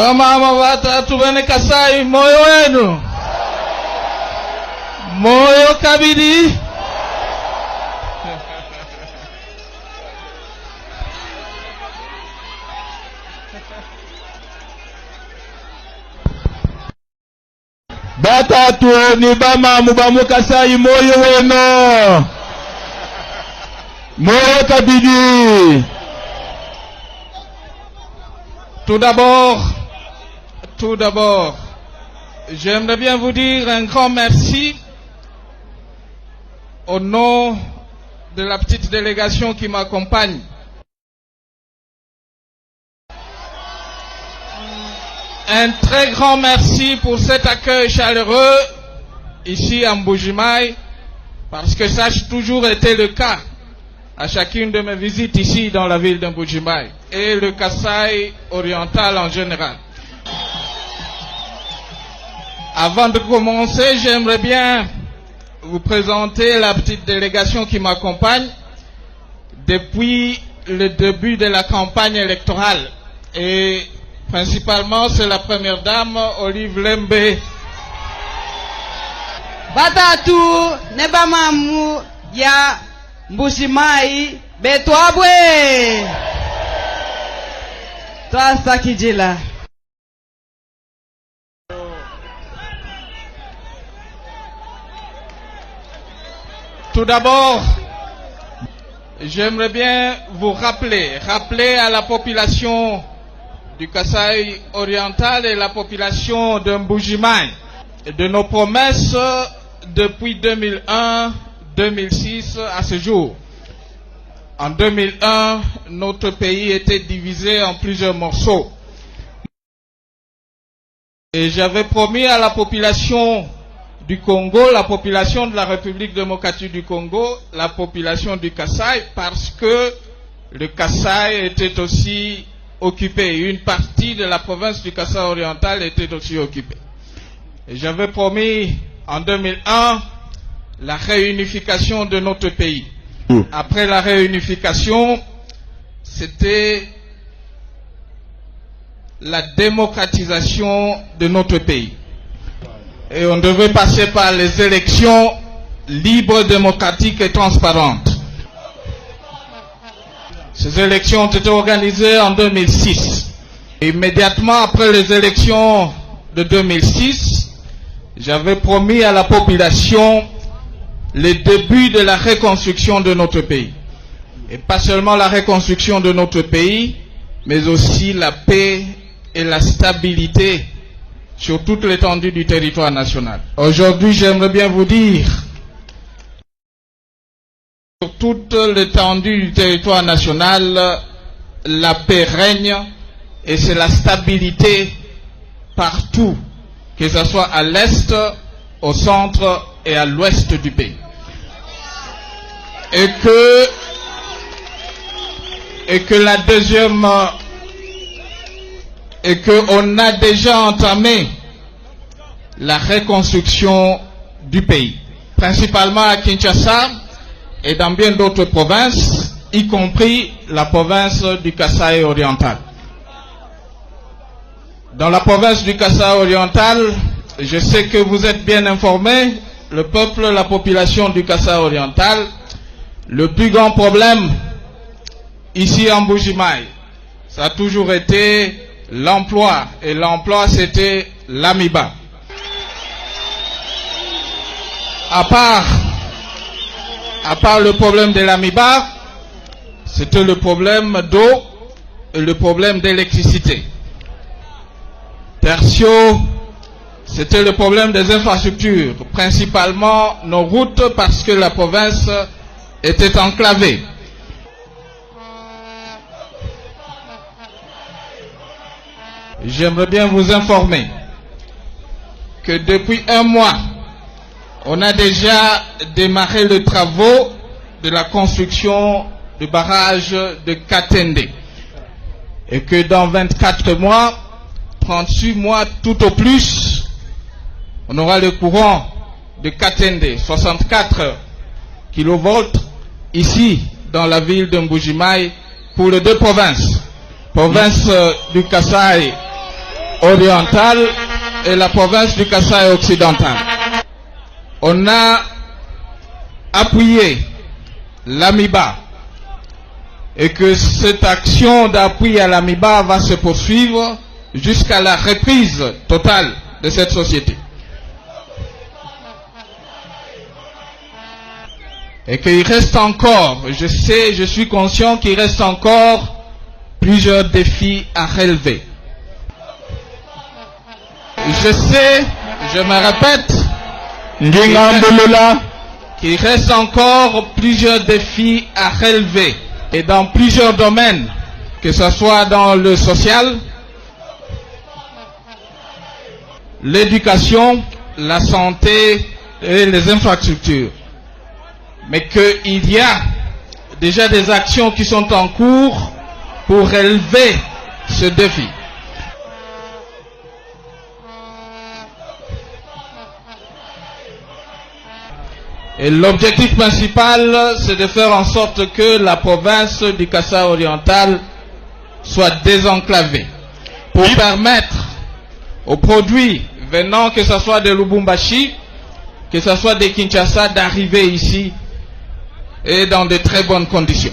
Mama watatu bene Kasai moyo wenu. Moyo kabidi. Batatu ni bama mubamu Kasai moyo wenu. Moyo kabidi. Tout d'abord, j'aimerais bien vous dire un grand merci au nom de la petite délégation qui m'accompagne. Un très grand merci pour cet accueil chaleureux ici à Mbuji-Mayi, parce que ça a toujours été le cas à chacune de mes visites ici dans la ville de Mbuji-Mayi et le Kasaï oriental en général. Avant de commencer, j'aimerais bien vous présenter la petite délégation qui m'accompagne depuis le début de la campagne électorale. Et principalement, c'est la première dame, Olive Lembe. Batatu nebamamu ya Mbuji-Mayi betwabwe. Twasa kijila. Tout d'abord, j'aimerais bien vous rappeler à la population du Kasaï oriental et la population de Mbuji-Mayi de nos promesses depuis 2001-2006 à ce jour. En 2001, notre pays était divisé en plusieurs morceaux. Et j'avais promis à la population du Congo, la population de la République démocratique du Congo, la population du Kasaï, parce que le Kasaï était aussi occupé. Une partie de la province du Kasaï oriental était aussi occupée. Et j'avais promis en 2001 la réunification de notre pays. Après la réunification, c'était la démocratisation de notre pays. Et on devait passer par les élections libres, démocratiques et transparentes. Ces élections ont été organisées en 2006. Et immédiatement après les élections de 2006, j'avais promis à la population le début de la reconstruction de notre pays. Et pas seulement la reconstruction de notre pays, mais aussi la paix et la stabilité sur toute l'étendue du territoire national. Aujourd'hui, j'aimerais bien vous dire, sur toute l'étendue du territoire national, la paix règne et c'est la stabilité partout, que ce soit à l'est, au centre et à l'ouest du pays. Et que la deuxième, et qu'on a déjà entamé la reconstruction du pays, principalement à Kinshasa et dans bien d'autres provinces, y compris la province du Kasaï oriental. Dans la province du Kasaï oriental, je sais que vous êtes bien informés, le peuple, la population du Kasaï oriental, le plus grand problème ici en Mbuji-Mayi, ça a toujours été l'emploi, et l'emploi c'était l'AMIBA. À part le problème de l'AMIBA, c'était le problème d'eau et le problème d'électricité. Tertio, c'était le problème des infrastructures, principalement nos routes, parce que la province était enclavée. J'aimerais bien vous informer que depuis un mois, on a déjà démarré les travaux de la construction du barrage de Katende. Et que dans 24 mois, 38 mois tout au plus, on aura le courant de Katende, 64 kV, ici, dans la ville de Mbuji-Mayi, pour les deux provinces. Province du Kasaï oriental et la province du Kasaï occidental. On a appuyé l'AMIBA et que cette action d'appui à l'AMIBA va se poursuivre jusqu'à la reprise totale de cette société. Et qu'il reste encore, je suis conscient qu'il reste encore plusieurs défis à relever. Je sais, je me répète, qu'il reste encore plusieurs défis à relever. Et dans plusieurs domaines, que ce soit dans le social, l'éducation, la santé et les infrastructures. Mais qu'il y a déjà des actions qui sont en cours pour relever ce défi. Et l'objectif principal, c'est de faire en sorte que la province du Kasaï oriental soit désenclavée pour permettre aux produits venant, que ce soit de Lubumbashi, que ce soit de Kinshasa, d'arriver ici et dans de très bonnes conditions.